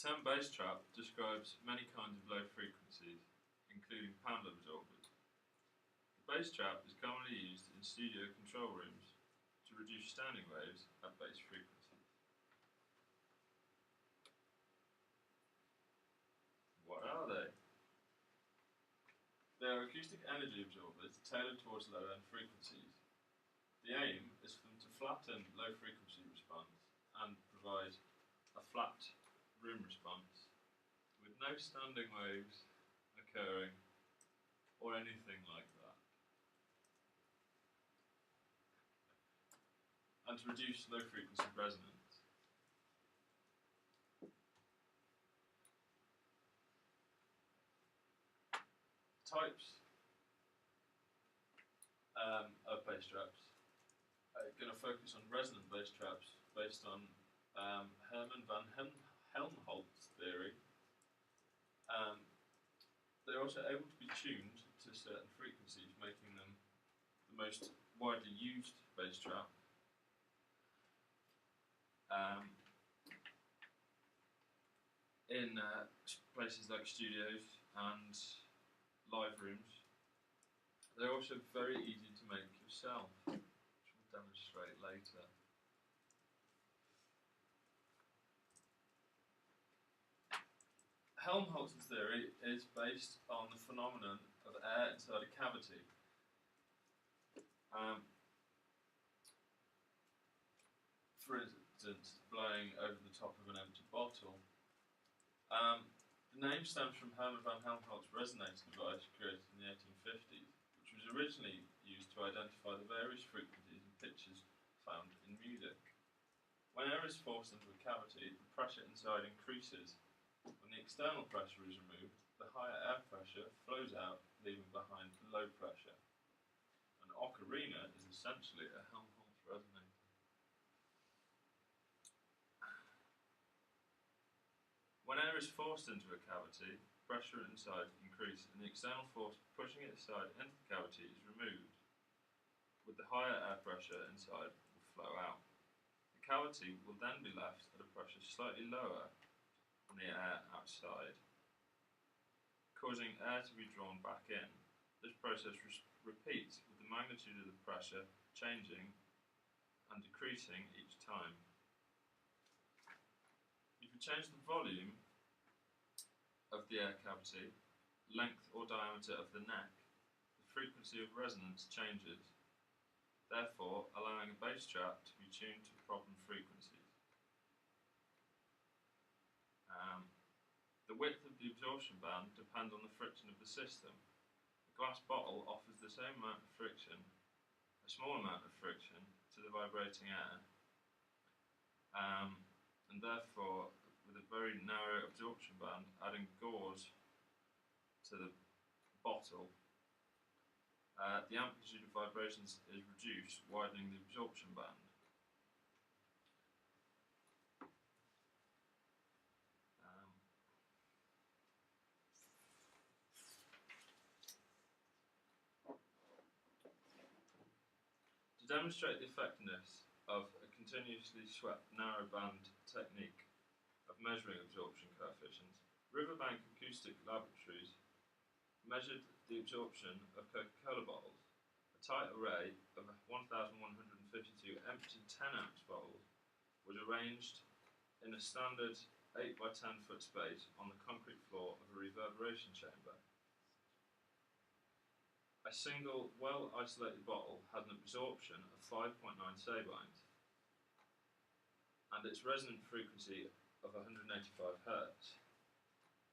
term bass trap describes many kinds of low frequencies, including panel absorbers. The bass trap is commonly used in studio control rooms to reduce standing waves at bass frequencies. What are they? They are acoustic energy absorbers tailored towards low-end frequencies. The aim is for them to flatten low frequency response and provide a flat room response with no standing waves occurring or anything like that, and to reduce low frequency resonance. Types of bass traps. I'm going to focus on resonant bass traps based on Herman van Helmholtz's theory. They're also able to be tuned to certain frequencies, making them the most widely used bass trap. In places like studios and live rooms. They're also very easy to make yourself, which we'll demonstrate later. Helmholtz's theory is based on the phenomenon of air inside a cavity. For instance, blowing over the top of an empty bottle. The name stems from Herman van Helmholtz's resonator device created in the 1850s, which was originally used to identify the various frequencies and pitches found in music. When air is forced into a cavity, the pressure inside increases. When the external pressure is removed, the higher air pressure flows out, leaving behind the low pressure. An ocarina is essentially a Helmholtz resonator. When air is forced into a cavity, pressure inside increases and the external force pushing it aside into the cavity is removed. With the higher air pressure inside will flow out. The cavity will then be left at a pressure slightly lower than the air outside, causing air to be drawn back in. This process repeats with the magnitude of the pressure changing and decreasing each time. If you change the volume of the air cavity, length or diameter of the neck, the frequency of resonance changes, therefore allowing a bass trap to be tuned to problem frequencies. The width of the absorption band depends on the friction of the system. A glass bottle offers the same amount of friction, a small amount of friction, to the vibrating air, and therefore, with a very narrow absorption band, adding gauze to the bottle, the amplitude of vibrations is reduced, widening the absorption band. To demonstrate the effectiveness of a continuously swept narrow band technique of measuring absorption coefficients, Riverbank Acoustic Laboratories measured the absorption of Coca-Cola bottles. A tight array of 1,152 empty 10-ounce bottles was arranged in a standard 8 by 10 foot space on the concrete floor of a reverberation chamber. A single, well-isolated bottle had an absorption of 5.9 sabines and its resonant frequency of 185 Hz,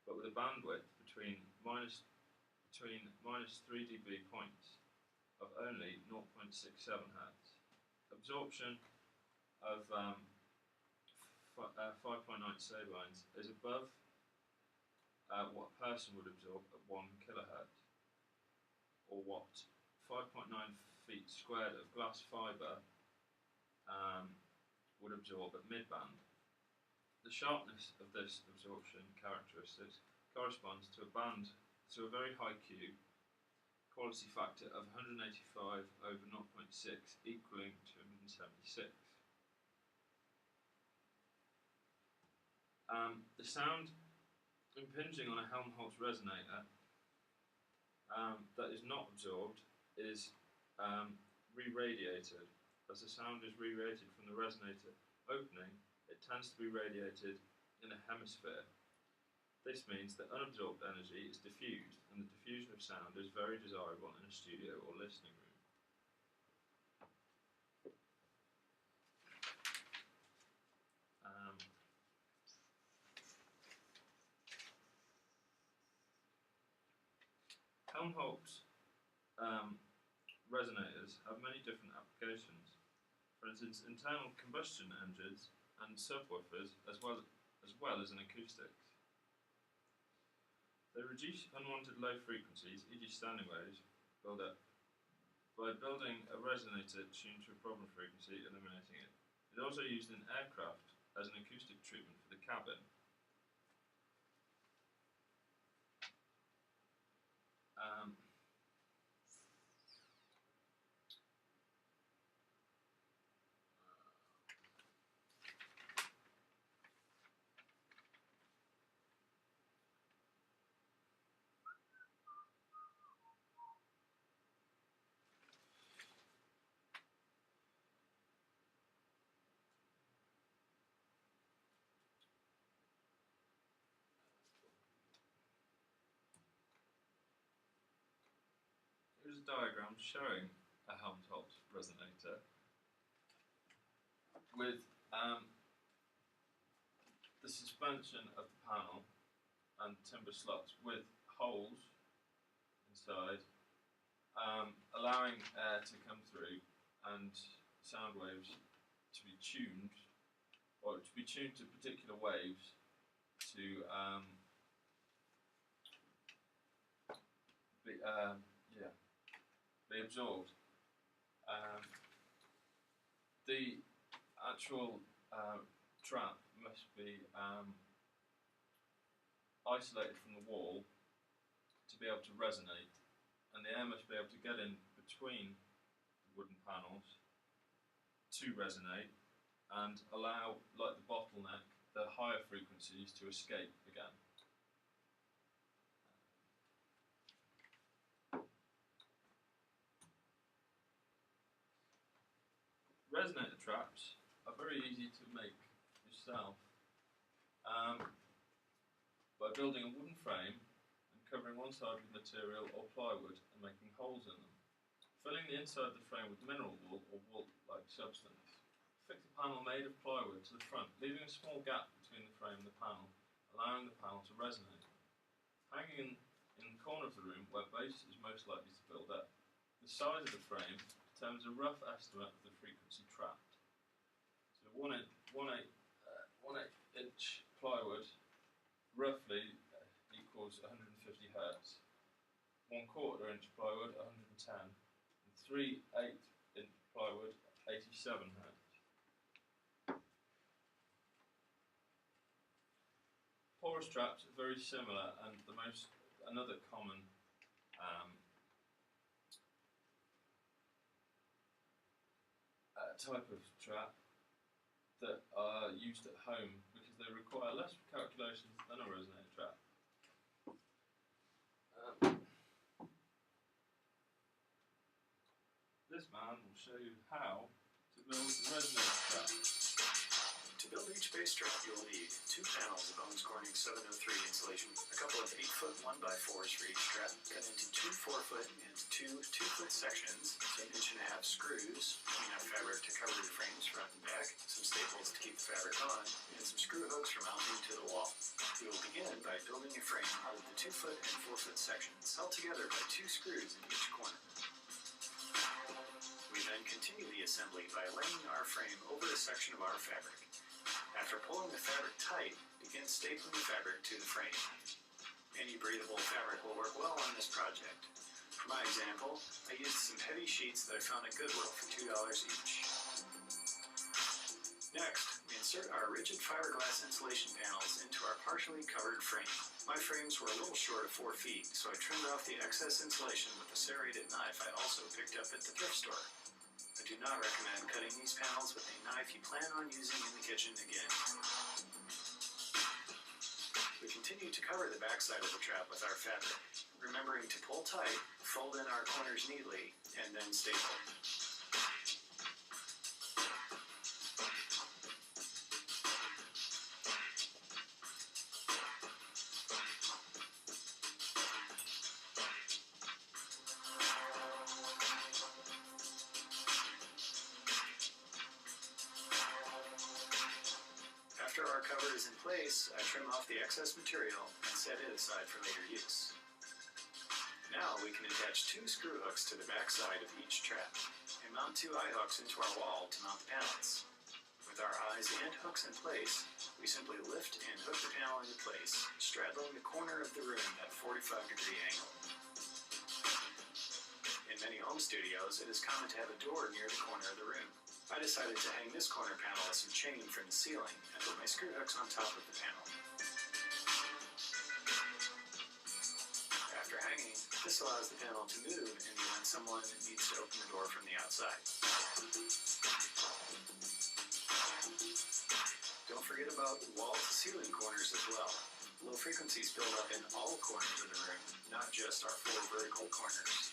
but with a bandwidth between minus 3 dB points of only 0.67 Hz. Absorption of 5.9 sabines is above what a person would absorb at 1 kHz, or what 5.9 feet squared of glass fibre would absorb at midband. The sharpness of this absorption characteristics corresponds to a very high Q, quality factor of 185 over 0.6 equaling 276. The sound impinging on a Helmholtz resonator that is not absorbed is re-radiated. As the sound is re-radiated from the resonator opening, it tends to be radiated in a hemisphere. This means that unabsorbed energy is diffused, and the diffusion of sound is very desirable in a studio or listening room. Helmholtz resonators have many different applications. For instance, internal combustion engines and subwoofers, as well as in acoustics. They reduce unwanted low frequencies, e.g. standing waves, build-up, by building a resonator tuned to a problem frequency, eliminating it. It is also used in aircraft as an acoustic treatment for the cabin. Here's a diagram showing a Helmholtz resonator with the suspension of the panel and timber slots with holes inside, allowing air to come through and sound waves to be tuned, or to be tuned to particular waves to be absorbed. The actual trap must be isolated from the wall to be able to resonate, and the air must be able to get in between the wooden panels to resonate and allow, like the bottleneck, the higher frequencies to escape again. Resonator traps are very easy to make yourself by building a wooden frame and covering one side with material or plywood and making holes in them. Filling the inside of the frame with mineral wool or wool-like substance. Fix a panel made of plywood to the front, leaving a small gap between the frame and the panel, allowing the panel to resonate. Hanging in the corner of the room where bass is most likely to build up. The size of the frame determines a rough estimate of the frequency trapped. So 1 inch plywood roughly equals 150 Hertz. 1/4 inch plywood 110, and 3/8 inch plywood 87 Hertz. Porous traps are very similar, and another common type of trap that are used at home because they require less calculations than a resonator trap. This man will show you how to build a resonator trap. To build each bass trap, you'll need 2 panels of Owens Corning 703 insulation, a couple of 8-foot 1x4s for each trap, cut into 2 4-foot and 2 2-foot sections, 1.5 inch screws, enough fabric to cover the frames front and back, some staples to keep the fabric on, and some screw hooks for mounting to the wall. We will begin by building a frame out of the 2-foot and 4-foot sections, held together by 2 screws in each corner. We then continue the assembly by laying our frame over a section of our fabric. After pulling the fabric tight, begin stapling the fabric to the frame. Any breathable fabric will work well on this project. For my example, I used some heavy sheets that I found at Goodwill for $2 each. Next, we insert our rigid fiberglass insulation panels into our partially covered frame. My frames were a little short of 4 feet, so I trimmed off the excess insulation with a serrated knife I also picked up at the thrift store. I do not recommend cutting these panels with a knife you plan on using in the kitchen again. We continue to cover the backside of the trap with our fabric, remembering to pull tight, fold in our corners neatly, and then staple. After our cover is in place, I trim off the excess material and set it aside for later use. Now we can attach 2 screw hooks to the back side of each trap and mount 2 eye hooks into our wall to mount the panels. With our eyes and hooks in place, we simply lift and hook the panel into place, straddling the corner of the room at a 45-degree angle. In many home studios, it is common to have a door near the corner of the room. I decided to hang this corner panel with some chain from the ceiling and put my screw hooks on top of the panel. After hanging, this allows the panel to move in the event someone needs to open the door from the outside. Don't forget about wall-to-ceiling corners as well. Low frequencies build up in all corners of the room, not just our 4 vertical corners.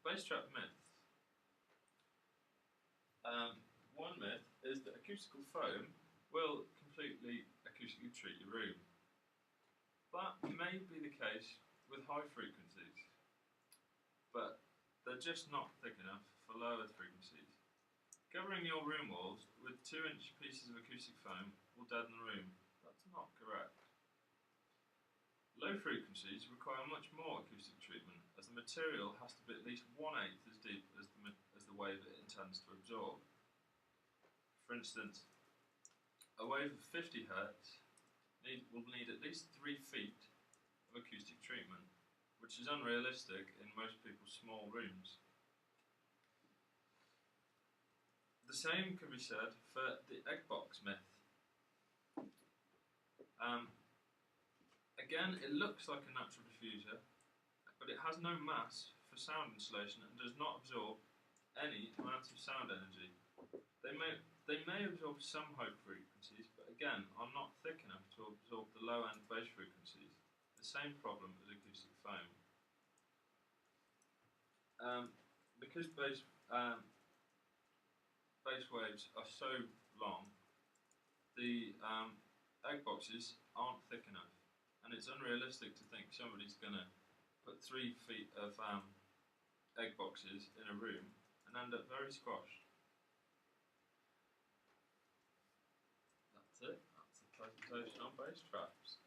Bass trap myths. One myth is that acoustical foam will completely acoustically treat your room. That may be the case with high frequencies, but they're just not thick enough for lower frequencies. Covering your room walls with 2-inch pieces of acoustic foam will deaden the room. That's not correct. Low frequencies require much more acoustic treatment, as the material has to be at least 1/8 as deep as the wave it intends to absorb. For instance, a wave of 50 Hz will need at least 3 feet of acoustic treatment, which is unrealistic in most people's small rooms. The same can be said for the egg box myth. Again, it looks like a natural diffuser, but it has no mass for sound insulation and does not absorb any amount of sound energy. They may absorb some high frequencies, but again are not thick enough to absorb the low end bass frequencies. The same problem as acoustic foam. Because bass waves are so long, the egg boxes aren't thick enough. And it's unrealistic to think somebody's going to put 3 feet of egg boxes in a room and end up very squashed. That's it. That's the presentation on bass traps.